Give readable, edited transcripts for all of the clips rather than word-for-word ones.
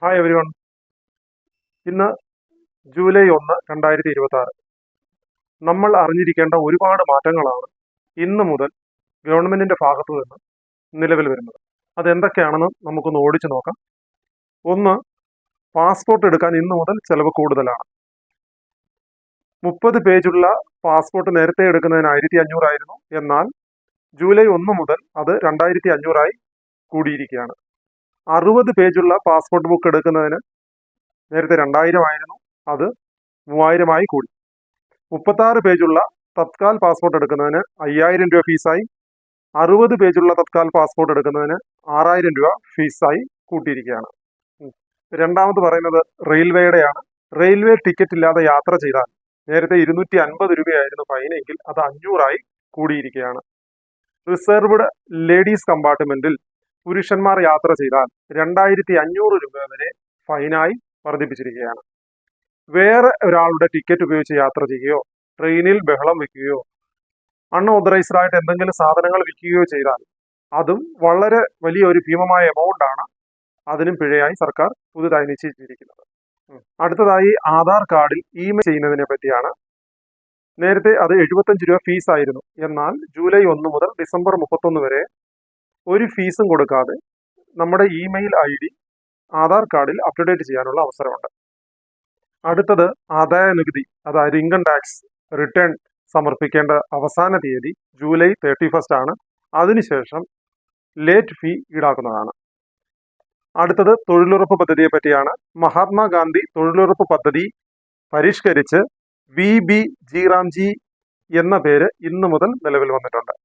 Hi everyone. ഇന്ന് July 1, 2026. നമ്മൾ അറിഞ്ഞിരിക്കേണ്ട ഒരുപാട് മാറ്റങ്ങളാണ് ഇന്ന് മുതൽ ഗവൺമെന്റിന്റെ ഭാഗത്തു നിന്ന് നിലവിൽ വരുന്നത്. അതെന്തൊക്കെയാണെന്ന് നമുക്കൊന്ന് ഓടിച്ചു നോക്കാം. ഒന്ന്, പാസ്പോർട്ട് എടുക്കാൻ ഇന്ന് മുതൽ ചെലവ് കൂടുതലാണ്. 30 പേജുള്ള പാസ്പോർട്ട് നേരത്തെ എടുക്കുന്നതിന് 1500 ആയിരുന്നു. എന്നാൽ ജൂലൈ 1 മുതൽ അത് 2500 കൂടിയിരിക്കുകയാണ്. 60 പേജുള്ള പാസ്പോർട്ട് ബുക്ക് എടുക്കുന്നതിന് നേരത്തെ 2000 ആയിരുന്നു, അത് 3000 കൂടി. 36 പേജുള്ള തത്കാൽ പാസ്പോർട്ട് എടുക്കുന്നതിന് 5000 രൂപ ഫീസായി. 60 പേജുള്ള തത്കാൽ പാസ്പോർട്ട് എടുക്കുന്നതിന് 6000 രൂപ ഫീസായി കൂട്ടിയിരിക്കുകയാണ്. രണ്ടാമത് പറയുന്നത് റെയിൽവേയുടെയാണ്. റെയിൽവേ ടിക്കറ്റ് ഇല്ലാതെ യാത്ര ചെയ്താൽ നേരത്തെ 250 രൂപയായിരുന്നു ഫൈനെങ്കിൽ അത് 500 കൂടിയിരിക്കുകയാണ്. റിസർവ്ഡ് ലേഡീസ് കമ്പാർട്ട്മെന്റിൽ പുരുഷന്മാർ യാത്ര ചെയ്താൽ 2500 രൂപ വരെ ഫൈനായി വർദ്ധിപ്പിച്ചിരിക്കുകയാണ്. വേറെ ഒരാളുടെ ടിക്കറ്റ് ഉപയോഗിച്ച് യാത്ര ചെയ്യുകയോ ട്രെയിനിൽ ബഹളം വെക്കുകയോ അൺഓതറൈസ്ഡ് ആയിട്ട് എന്തെങ്കിലും സാധനങ്ങൾ വിൽക്കുകയോ ചെയ്താൽ അതും വളരെ വലിയ ഒരു ഭീമമായ എമൗണ്ട് ആണ്. അതിനും പിഴയായി സർക്കാർ പുതുതായി നിശ്ചയിച്ചിരിക്കുന്നത്. അടുത്തതായി ആധാർ കാർഡിൽ ഇമെയിൽ ചെയ്യുന്നതിനെ പറ്റിയാണ്. നേരത്തെ അത് 75 രൂപ ഫീസായിരുന്നു. എന്നാൽ ജൂലൈ 1 മുതൽ ഡിസംബർ 31 വരെ ഒരു ഫീസും കൊടുക്കാതെ നമ്മുടെ ഇമെയിൽ ID ആധാർ കാർഡിൽ അപ്ഡേറ്റ് ചെയ്യാനുള്ള അവസരമുണ്ട്. അടുത്തത് ആദായ നികുതി, അതായത് ഇൻകം ടാക്സ് റിട്ടേൺ സമർപ്പിക്കേണ്ട അവസാന തീയതി ജൂലൈ 31 ആണ്. അതിനുശേഷം ലേറ്റ് ഫീ ഈടാക്കുന്നതാണ്. അടുത്തത് തൊഴിലുറപ്പ് പദ്ധതിയെ പറ്റിയാണ്. മഹാത്മാഗാന്ധി തൊഴിലുറപ്പ് പദ്ധതി പരിഷ്കരിച്ച് VBG റാംജി എന്ന പേര് ഇന്നു മുതൽ നിലവിൽ വന്നിട്ടുണ്ട്.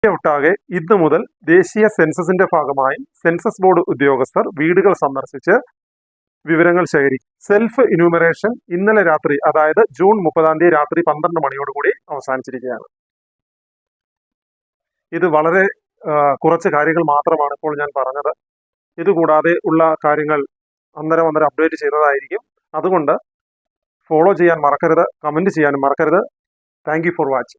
ഒട്ടാകെ ഇന്നു മുതൽ ദേശീയ സെൻസസിന്റെ ഭാഗമായി സെൻസസ് ബോർഡ് ഉദ്യോഗസ്ഥർ വീടുകൾ സന്ദർശിച്ച് വിവരങ്ങൾ ശേഖരിക്കും. സെൽഫ് എന്യൂമറേഷൻ ഇന്നലെ രാത്രി, അതായത് ജൂൺ 30 രാത്രി 12 മണിയോടുകൂടി അവസാനിച്ചിരിക്കുകയാണ്. ഇത് വളരെ കുറച്ച് കാര്യങ്ങൾ മാത്രമാണ് ഇപ്പോൾ ഞാൻ പറഞ്ഞത്. ഇതുകൂടാതെ ഉള്ള കാര്യങ്ങൾ അന്നേരം അപ്ഡേറ്റ് ചെയ്യുന്നതായിരിക്കും. അതുകൊണ്ട് ഫോളോ ചെയ്യാൻ മറക്കരുത്, കമന്റ് ചെയ്യാനും മറക്കരുത്. Thank you for watching.